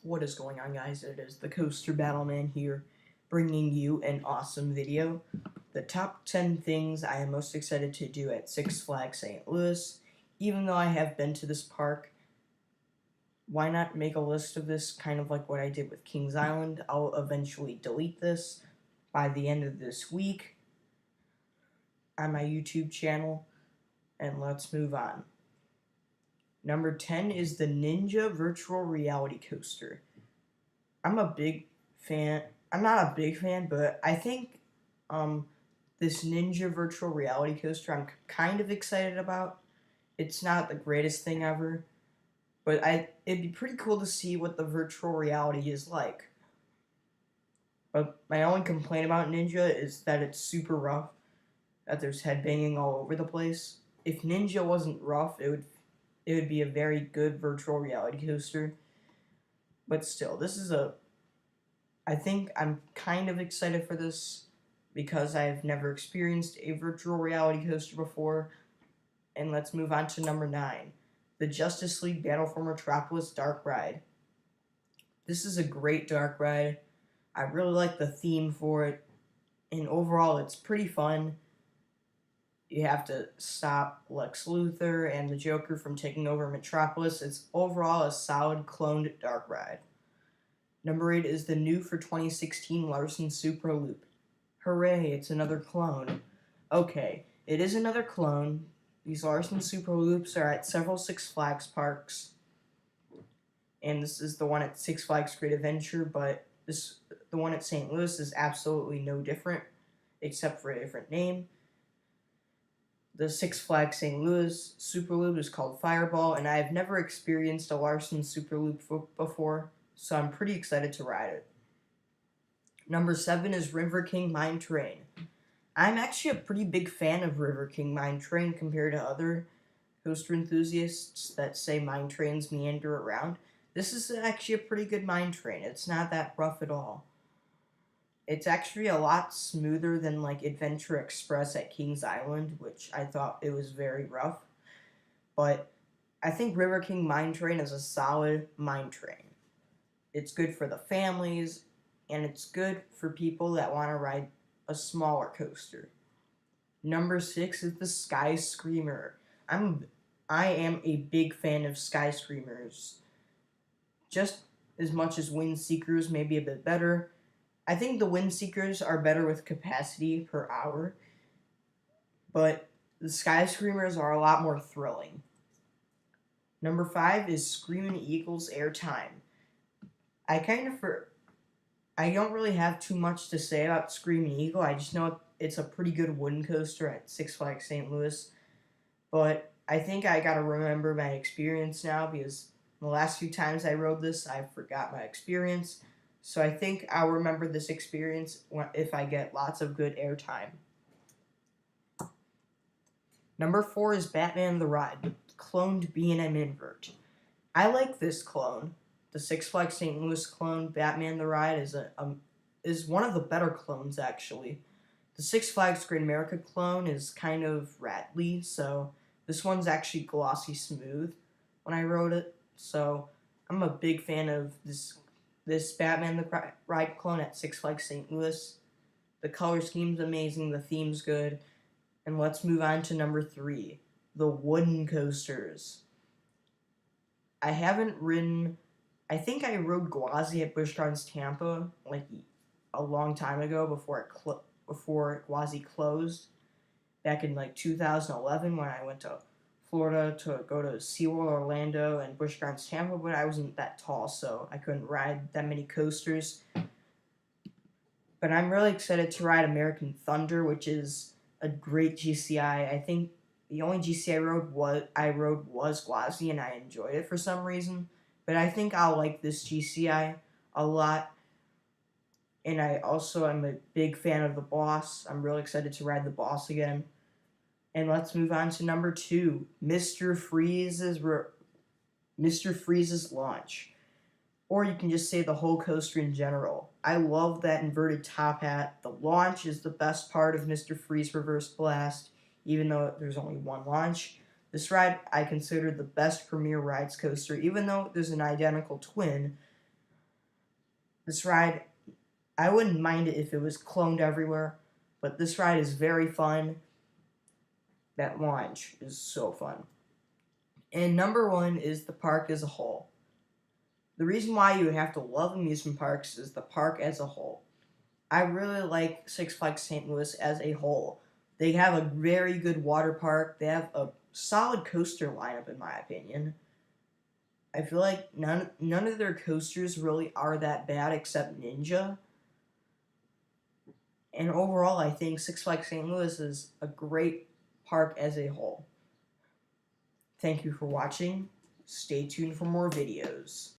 What is going on, guys? It is the Coaster Battleman here, bringing you an awesome video. The top 10 things I am most excited to do at Six Flags St. Louis. Even though I have been to this park, why not make a list of this, kind of like what I did with Kings Island? I'll eventually delete this by the end of this week on my YouTube channel, and let's move on. Number 10 is the Ninja Virtual Reality Coaster. I'm a big fan. I'm not a big fan, but I think this Ninja Virtual Reality Coaster I'm kind of excited about. It's not the greatest thing ever, but it'd be pretty cool to see what the virtual reality is like. But my only complaint about Ninja is that it's super rough, that there's headbanging all over the place. If Ninja wasn't rough, it would be a very good virtual reality coaster. But still, I think I'm kind of excited for this because I've never experienced a virtual reality coaster before. And let's move on to number 9, the Justice League Battle for Metropolis Dark Ride. This is a great dark ride. I really like the theme for it, and overall it's pretty fun. You have to stop Lex Luthor and the Joker from taking over Metropolis. It's overall a solid cloned dark ride. Number 8 is the new for 2016 Larson Super Loop. Hooray, it's another clone. Okay, it is another clone. These Larson Super Loops are at several Six Flags parks. And this is the one at Six Flags Great Adventure, but the one at St. Louis is absolutely no different, except for a different name. The Six Flags St. Louis Super Loop is called Fireball, and I have never experienced a Larson Super Loop before, so I'm pretty excited to ride it. Number 7 is River King Mine Train. I'm actually a pretty big fan of River King Mine Train compared to other coaster enthusiasts that say mine trains meander around. This is actually a pretty good mine train. It's not that rough at all. It's actually a lot smoother than like Adventure Express at Kings Island, which I thought it was very rough. But I think River King Mine Train is a solid mine train. It's good for the families, and it's good for people that want to ride a smaller coaster. Number 6 is the Sky Screamer. I am a big fan of Sky Screamers. Just as much as Wind Seekers, maybe a bit better. I think the Wind Seekers are better with capacity per hour, but the Sky Screamers are a lot more thrilling. Number 5 is Screamin' Eagles Airtime. I don't really have too much to say about Screamin' Eagle. I just know it's a pretty good wooden coaster at Six Flags St. Louis. But I think I gotta remember my experience now because the last few times I rode this, I forgot my experience. So I think I'll remember this experience if I get lots of good airtime. Number 4 is Batman the Ride, the cloned B&M invert. I like this clone. The Six Flags St. Louis clone, Batman the Ride, is one of the better clones, actually. The Six Flags Great America clone is kind of rattly, so this one's actually glossy smooth when I rode it. So I'm a big fan of this Batman the Ride clone at Six Flags St. Louis. The color scheme's amazing, the theme's good. And let's move on to number 3, the wooden coasters. I think I rode Gwazi at Busch Gardens Tampa like a long time ago before Gwazi closed, back in like 2011 when I went to Florida to go to SeaWorld Orlando and Busch Gardens Tampa, but I wasn't that tall, so I couldn't ride that many coasters. But I'm really excited to ride American Thunder, which is a great GCI. I think the only GCI I rode was Gwazi, and I enjoyed it for some reason. But I think I'll like this GCI a lot. And I also am a big fan of the Boss. I'm really excited to ride the Boss again. And let's move on to number 2, Mr. Freeze's launch. Or you can just say the whole coaster in general. I love that inverted top hat. The launch is the best part of Mr. Freeze Reverse Blast, even though there's only one launch. This ride I consider the best Premier Rides coaster, even though there's an identical twin. This ride, I wouldn't mind it if it was cloned everywhere, but this ride is very fun. That launch is so fun. And number one is the park as a whole. The reason why you have to love amusement parks is the park as a whole. I really like Six Flags St. Louis as a whole. They have a very good water park. They have a solid coaster lineup, in my opinion. I feel like none of their coasters really are that bad except Ninja. And overall, I think Six Flags St. Louis is a great park as a whole. Thank you for watching. Stay tuned for more videos.